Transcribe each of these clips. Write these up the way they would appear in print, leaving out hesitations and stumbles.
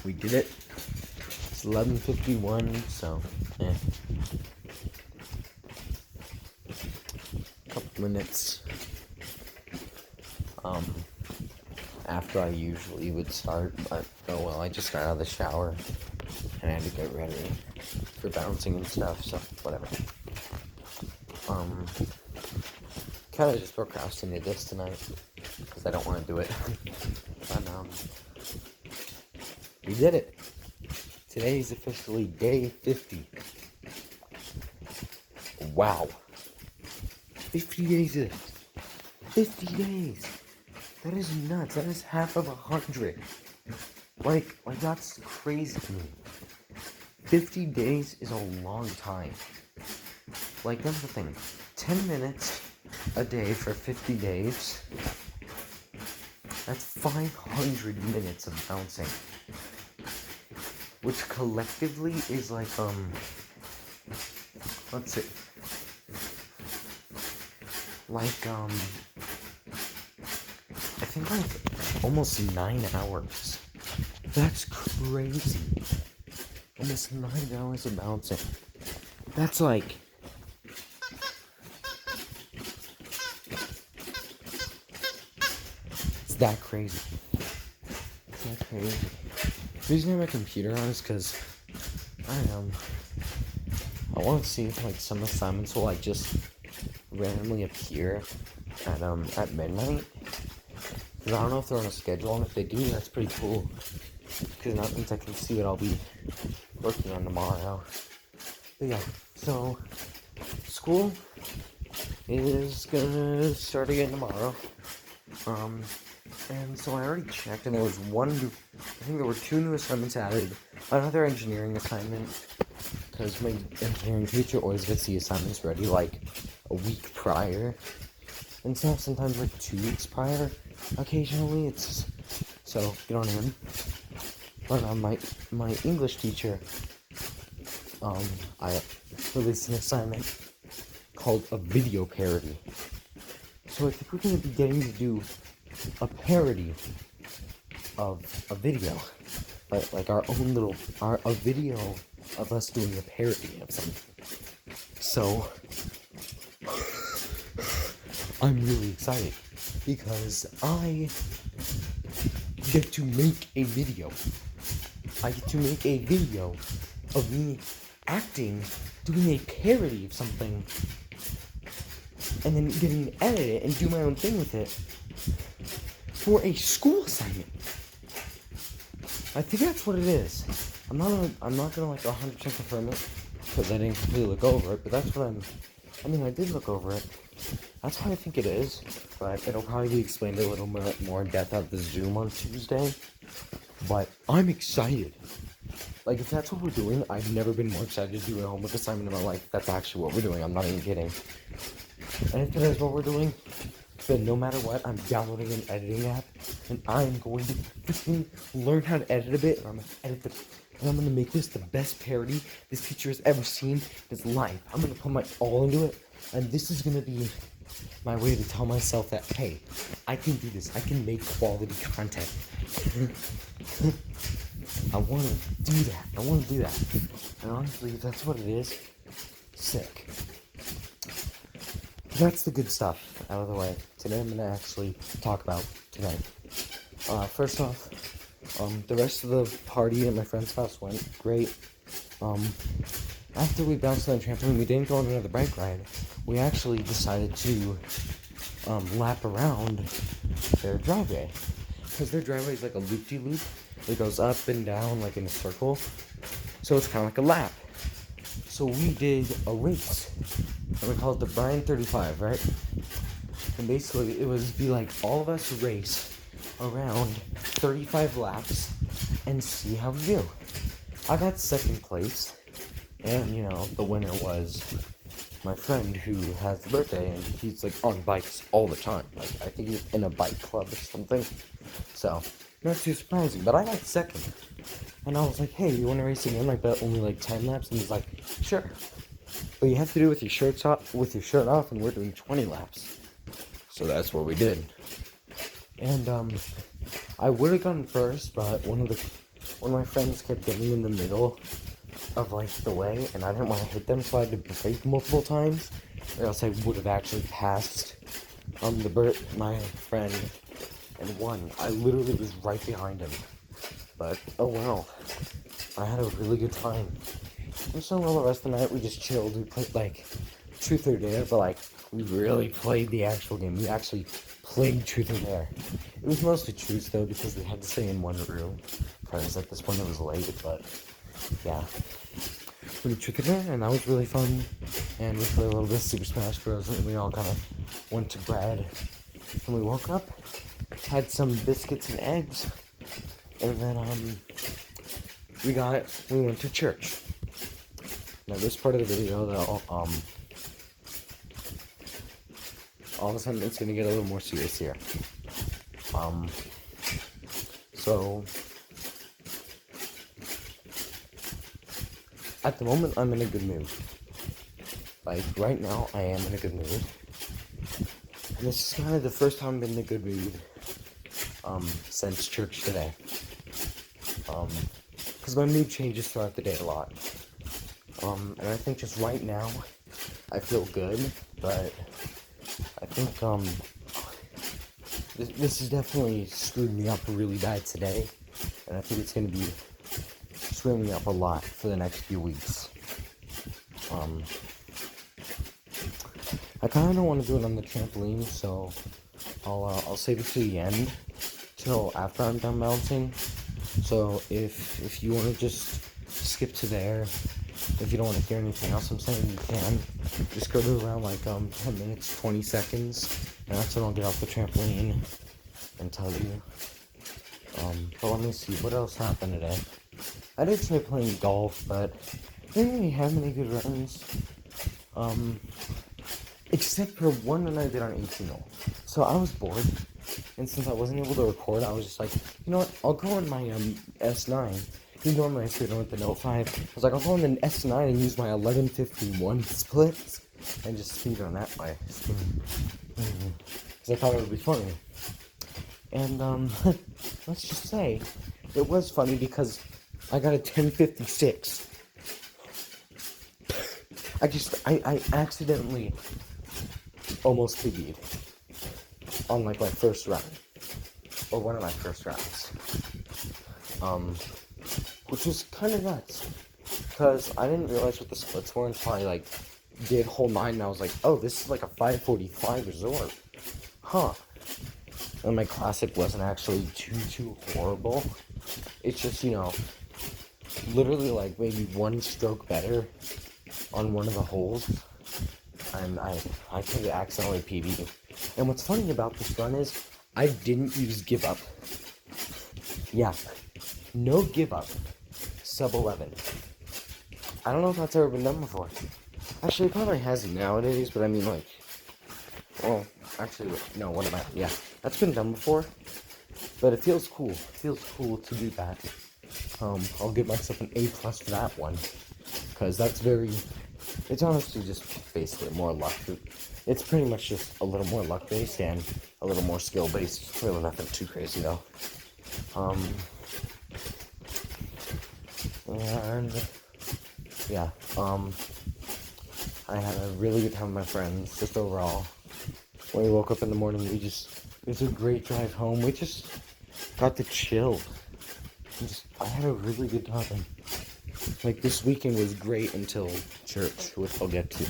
We did it. It's 11:51, so a couple minutes after I usually would start, but oh well, I just got out of the shower and I had to get ready for bouncing and stuff, so whatever. Kind of just procrastinated this tonight because I don't want to do it. But we did it. Today is officially day 50. Wow. 50 days of this. 50 days. That is nuts. That is half of 100. Like that's crazy to me. 50 days is a long time. Like, that's the thing. 10 minutes a day for 50 days. That's 500 minutes of bouncing. Which collectively is like, let's see. Like, I think like almost 9 hours. That's crazy. Almost 9 hours of bouncing. That's like... It's that crazy. It's that crazy. The reason I have my computer on is because I want to see if like some assignments will like just randomly appear at midnight. Because I don't know if they're on a schedule, and if they do, that's pretty cool. Because that means I can see what I'll be working on tomorrow. But yeah, so school is gonna start again tomorrow. And so I already checked, and there was I think there were 2 new assignments added. Another engineering assignment, because my engineering teacher always gets the assignments ready like a week prior. And sometimes like 2 weeks prior. Occasionally, so get on him. But my English teacher, I released an assignment called a video parody. So I think we're gonna be getting to do a parody of a video, like our own little, a video of us doing a parody of something. So I'm really excited because I get to make a video. I get to make a video of me acting, doing a parody of something, and then getting to edit it and do my own thing with it for a school assignment. I think that's what it is. I'm not gonna like 100% confirm it because I didn't completely look over it, but that's what I did look over it. That's what I think it is, but it'll probably be explained a little more in depth at the Zoom on Tuesday. But I'm excited. Like, if that's what we're doing, I've never been more excited to do a homework assignment in my life. That's actually what we're doing. I'm not even kidding. And if that is what we're doing, then no matter what, I'm downloading an editing app, and I'm going to freaking learn how to edit a bit, and I'm going to edit and I'm going to make this the best parody this teacher has ever seen in his life. I'm going to put my all into it, and this is going to be my way to tell myself that, hey, I can do this. I can make quality content. I want to do that. And honestly, if that's what it is, sick. That's the good stuff out of the way. Today I'm going to actually talk about tonight. First off, the rest of the party at my friend's house went great. After we bounced on the trampoline, we didn't go on another bike ride. We actually decided to lap around their driveway. Because their driveway is like a loop-de-loop. It goes up and down like in a circle. So it's kind of like a lap. So we did a race. And we call it the Brian 35, right? And basically, it was be like all of us race around 35 laps and see how we do. I got 2nd place, and the winner was my friend who has the birthday, and he's like on bikes all the time. Like, I think he's in a bike club or something. So, not too surprising, but I got 2nd. And I was like, hey, you want to race again? Like, but only like 10 laps? And he's like, sure. But you have to do it with your shirt off, and we're doing 20 laps. So that's what we did. And I would have gone first, but one of when my friends kept getting in the middle of like the way, and I didn't want to hit them, so I had to brake multiple times, or else I would have actually passed my friend and won. I literally was right behind him, but oh well, I had a really good time. And so all the rest of the night we just chilled. We played like Truth or Dare, but like we really played the actual game. We actually played Truth or Dare. It was mostly Truth though, because we had to stay in one room. Because at this point it was late, but yeah. We did Truth or Dare, and that was really fun. And we played a little bit of Super Smash Bros. And we all kind of went to bed. And we woke up, had some biscuits and eggs, and then we went to church. Now this part of the video, though, all of a sudden it's gonna get a little more serious here. So at the moment I'm in a good mood. Like right now I am in a good mood. And this is kind of the first time I've been in a good mood since church today. Because my mood changes throughout the day a lot. And I think just right now I feel good, but I think this has definitely screwed me up really bad today, and I think it's going to be screwing me up a lot for the next few weeks. I kind of don't want to do it on the trampoline, so I'll save it to the end, till after I'm done bouncing. So if you want to just skip to there, if you don't want to hear anything else I'm saying, you can. Just go to around like 10 minutes, 20 seconds, and that's when I'll get off the trampoline and tell you. But let me see, what else happened today? I did try playing golf, but I didn't really have many good runs. Except for one run I did on 18-hole. So I was bored, and since I wasn't able to record, I was just like, you know what, I'll go on my S9. Normally I speed with the Note 5. I was like, I'll go on the S9 and use my 1151 splits and just speed on that way. Because I thought it would be funny. And, let's just say, it was funny because I got a 1056. I accidentally almost PB'd on, like, my first round. Or one of my first rounds. Which was kind of nuts, because I didn't realize what the splits were until I, like, did hole 9, and I was like, oh, this is like a 545 resort. Huh. And my classic wasn't actually too horrible. It's just, you know, literally, like, maybe one stroke better on one of the holes, and I could have accidentally PB'd. And what's funny about this run is, I didn't use give up. Yeah. No give up. Sub 11. I don't know if that's ever been done before. Actually, it probably hasn't nowadays, but I mean, like, well, actually, no, what am I? Yeah, that's been done before, but it feels cool. It feels cool to do that. I'll give myself an A+ for that one, because that's it's honestly just basically more luck. It's pretty much just a little more luck-based and a little more skill-based. Really nothing too crazy, though. And yeah, I had a really good time with my friends, just overall. When we woke up in the morning, it was a great drive home. We just got to chill. I had a really good time. Like, this weekend was great until church, which I'll get to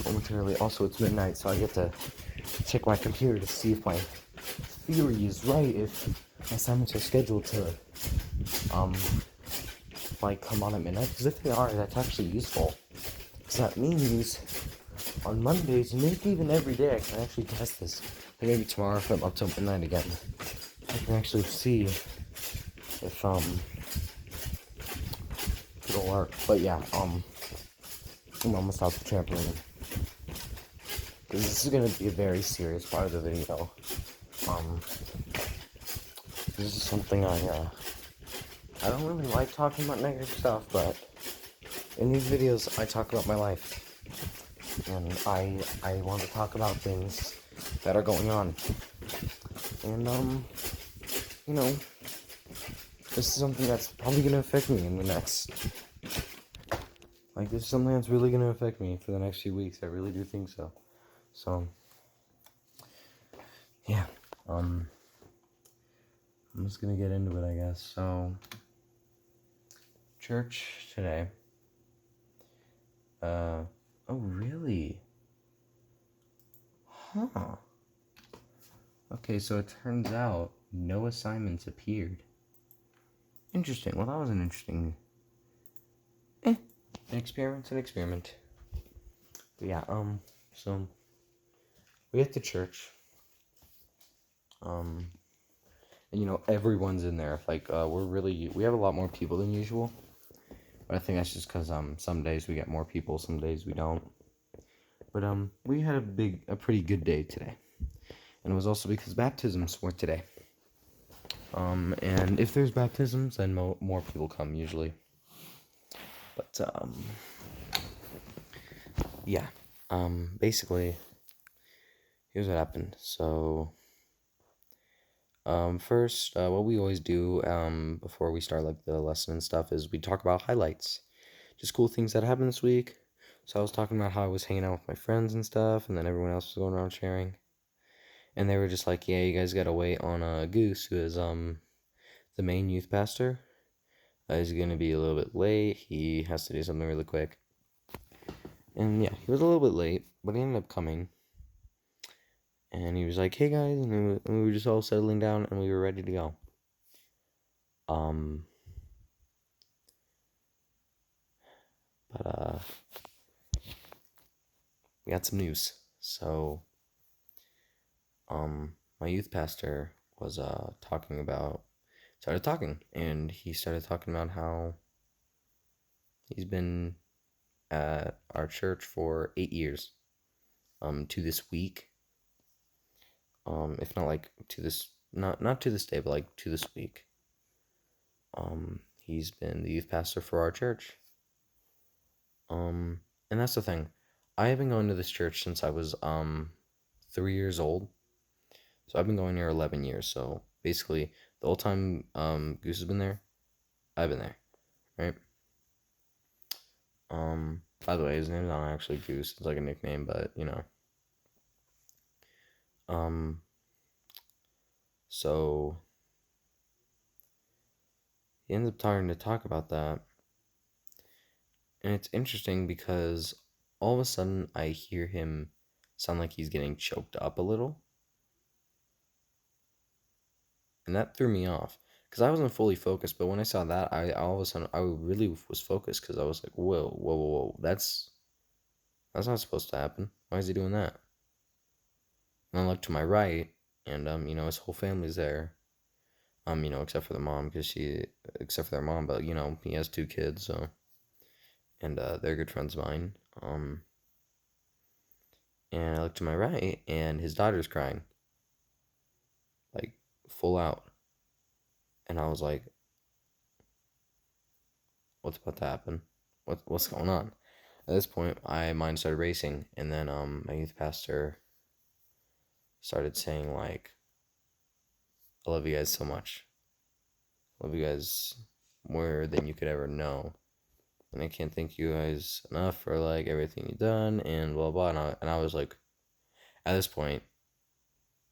momentarily. Also, it's midnight, so I get to check my computer to see if my theory is right, if my assignments are scheduled to, like, come on at midnight, because if they are, that's actually useful, because that means on Mondays, maybe even every day, I can actually test this, and maybe tomorrow if I'm up till midnight again, I can actually see if it'll work. But yeah, I'm almost off the trampoline, because this is going to be a very serious part of the video. This is something I don't really like talking about negative stuff, but in these videos, I talk about my life, and I want to talk about things that are going on, and, you know, this is something that's probably gonna affect me in the next. Like, this is something that's really gonna affect me for the next few weeks. I really do think so. So, yeah. I'm just gonna get into it, I guess. So, church today. Oh, really? Huh. Okay, so it turns out no assignments appeared. Interesting. Well, that was an interesting. An experiment's an experiment. But yeah, so we get to church. And everyone's in there. Like, we have a lot more people than usual. But I think that's just because, some days we get more people, some days we don't. But, we had a pretty good day today. And it was also because baptisms were today. And if there's baptisms, then more people come usually. But, yeah. Basically, here's what happened. So, first, what we always do, before we start, like, the lesson and stuff is we talk about highlights. Just cool things that happened this week. So I was talking about how I was hanging out with my friends and stuff, and then everyone else was going around sharing. And they were just like, yeah, you guys gotta wait on, Goose, who is, the main youth pastor. He's gonna be a little bit late. He has to do something really quick. And yeah, he was a little bit late, but he ended up coming. And he was like, hey guys, and we were just all settling down, and we were ready to go. But we got some news. So, my youth pastor was, started talking, and he started talking about how he's been at our church for 8 years, to this week, if not, like, to this, not to this day, but, like, to this week. He's been the youth pastor for our church. And that's the thing. I have been going to this church since I was, 3 years old. So I've been going here 11 years. So basically, the whole time, Goose has been there, I've been there, right? By the way, his name's not actually Goose. It's like a nickname, but, so he ends up starting to talk about that. And it's interesting because all of a sudden I hear him sound like he's getting choked up a little. And that threw me off because I wasn't fully focused. But when I saw that, I all of a sudden I really was focused because I was like, whoa, that's not supposed to happen. Why is he doing that? And I look to my right, and his whole family's there. Except for the mom, except for their mom, but he has 2 kids, so, and they're good friends of mine. And I look to my right, and his daughter's crying, like, full out. And I was like, what's about to happen? What's going on? At this point, my mind started racing, and then my youth pastor started saying, like, I love you guys so much. I love you guys more than you could ever know. And I can't thank you guys enough for, like, everything you've done, and blah, blah. And I was like, at this point,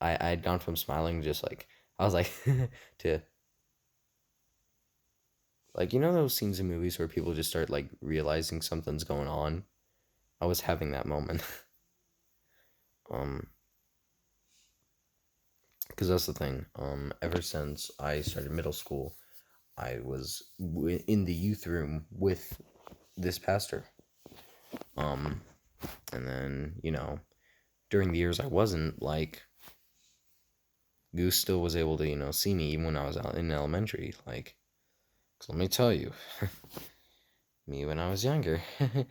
I had gone from smiling just, like, I was like, to, like, those scenes in movies where people just start, like, realizing something's going on? I was having that moment. Because that's the thing. Ever since I started middle school, I was in the youth room with this pastor. And then, during the years I wasn't, like, Goose still was able to, see me even when I was out in elementary. Like, 'cause let me tell you, me when I was younger, I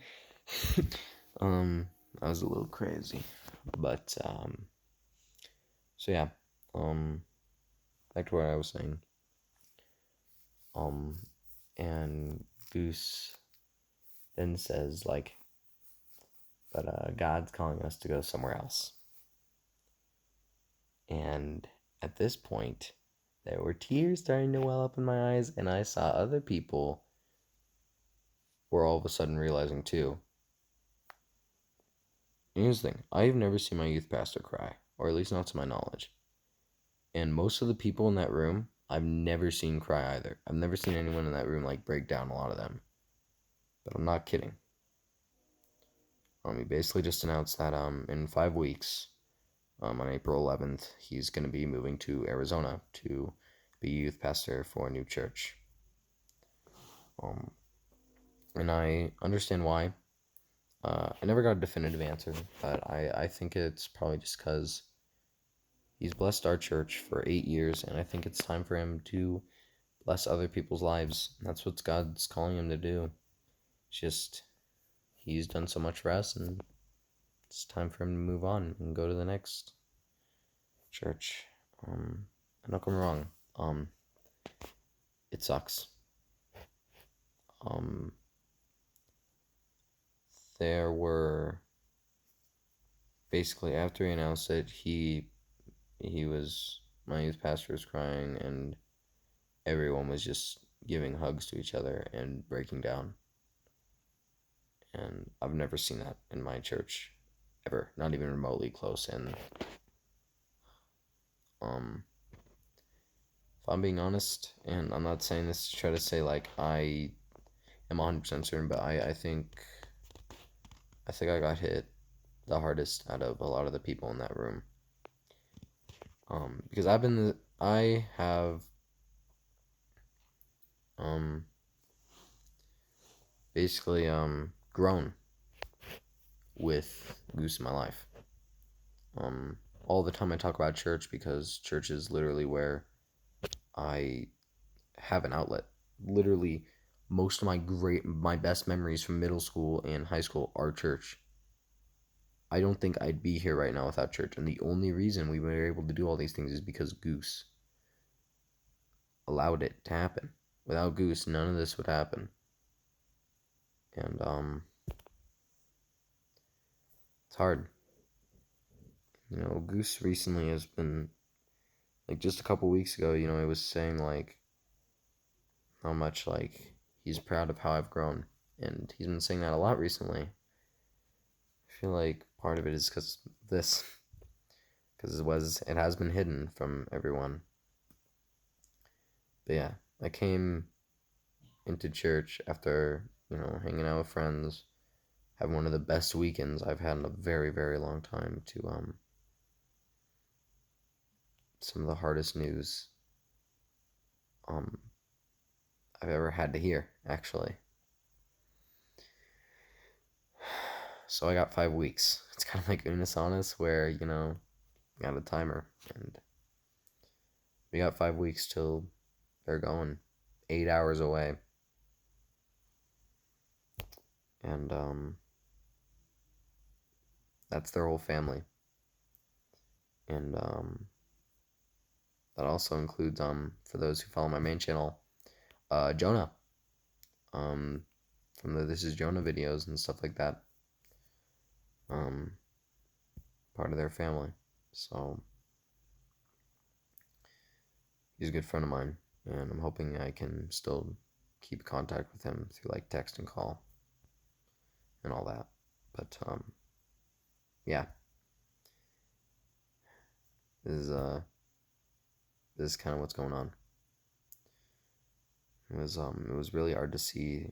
was a little crazy. But, so yeah, back to what I was saying. And Goose then says, like, but God's calling us to go somewhere else. And at this point, there were tears starting to well up in my eyes, and I saw other people were all of a sudden realizing too. Here's the thing, I've never seen my youth pastor cry, or at least not to my knowledge. And most of the people in that room, I've never seen cry either. I've never seen anyone in that room like break down, a lot of them. But I'm not kidding. He basically just announced that in 5 weeks, on April 11th, he's going to be moving to Arizona to be youth pastor for a new church. And I understand why. I never got a definitive answer, but I think it's probably just because he's blessed our church for 8 years, and I think it's time for him to bless other people's lives. That's what God's calling him to do. It's just, he's done so much for us, and it's time for him to move on and go to the next church. And don't get me wrong, it sucks. There were, basically after he announced it, my youth pastor was crying, and everyone was just giving hugs to each other and breaking down. And I've never seen that in my church ever, not even remotely close. And if I'm being honest, and I'm not saying this to try to say like I am 100% certain, but I think I got hit the hardest out of a lot of the people in that room. Because I have basically grown with Goose in my life. All the time I talk about church, because church is literally where I have an outlet. Literally, most of my best memories from middle school and high school are church. I don't think I'd be here right now without church, and the only reason we were able to do all these things is because Goose allowed it to happen. Without Goose, none of this would happen. And it's hard. Goose recently has been, like, just a couple weeks ago, he was saying, like, how much, like, he's proud of how I've grown, and he's been saying that a lot recently. I feel like part of it is because this, because it has been hidden from everyone. But yeah, I came into church after, hanging out with friends, having one of the best weekends I've had in a very, very long time, to some of the hardest news I've ever had to hear, actually. So I got 5 weeks. It's kind of like Unis Honest, where, got a timer, and we got 5 weeks till they're going. 8 hours away. And that's their whole family. And that also includes, for those who follow my main channel, Jonah, from the This Is Jonah videos and stuff like that, part of their family. So he's a good friend of mine, and I'm hoping I can still keep contact with him through, like, text and call and all that. But yeah, this is kind of what's going on. It was really hard to see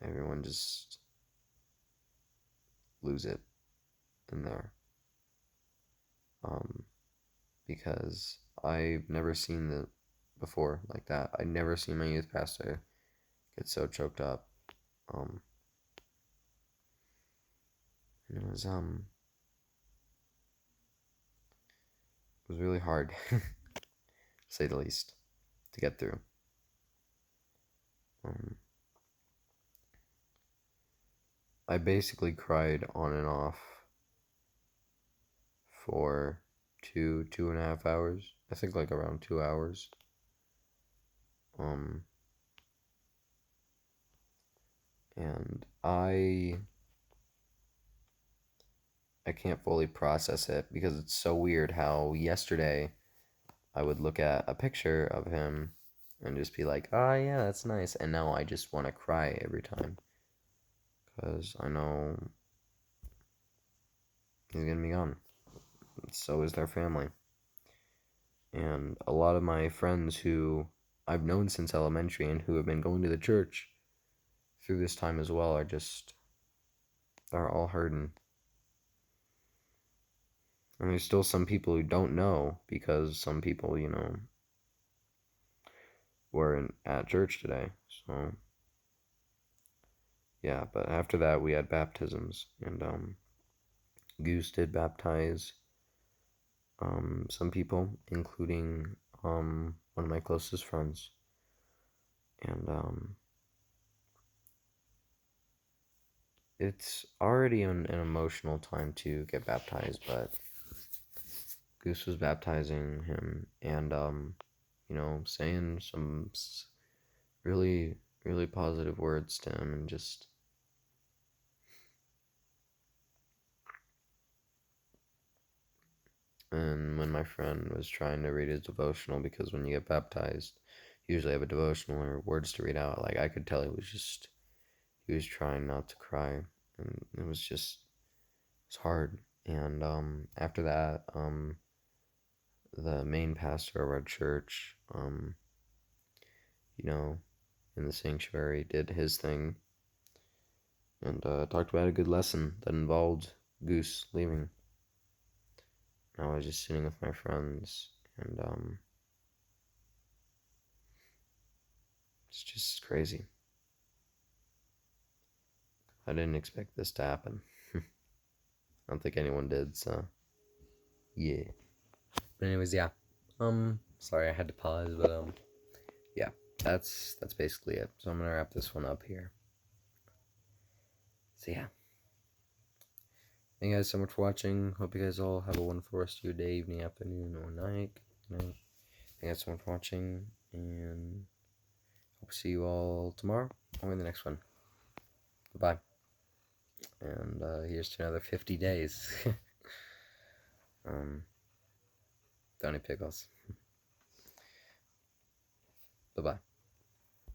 everyone just lose it in there, because I've never seen it before like that. I'd never seen my youth pastor get so choked up. And it was really hard, to say the least, to get through. I basically cried on and off for 2.5 hours. I think, like, around 2 hours. And I can't fully process it, because it's so weird how yesterday I would look at a picture of him and just be like, "Ah, yeah, that's nice." And now I just want to cry every time because I know he's gonna be gone. So is their family. And a lot of my friends who I've known since elementary and who have been going to the church through this time as well they're all hurting. And there's still some people who don't know because some people, were at church today. So, yeah, but after that we had baptisms and Goose did baptize some people, including one of my closest friends. And it's already an emotional time to get baptized, but Goose was baptizing him and saying some really really positive words to him and just and when my friend was trying to read his devotional, because when you get baptized you usually have a devotional or words to read out, like I could tell he was trying not to cry, and it's hard. And after that, the main pastor of our church, in the sanctuary, did his thing and talked about a good lesson that involved Goose leaving. I was just sitting with my friends, and it's just crazy. I didn't expect this to happen. I don't think anyone did, so yeah. But anyways, yeah. Sorry I had to pause, but yeah, that's basically it. So I'm gonna wrap this one up here. So yeah. Thank you guys so much for watching. Hope you guys all have a wonderful rest of your day, evening, afternoon, or night. Thank you guys so much for watching, and hope to see you all tomorrow or in the next one. Bye-bye. And here's to another 50 days. Donny Pickles. Bye-bye.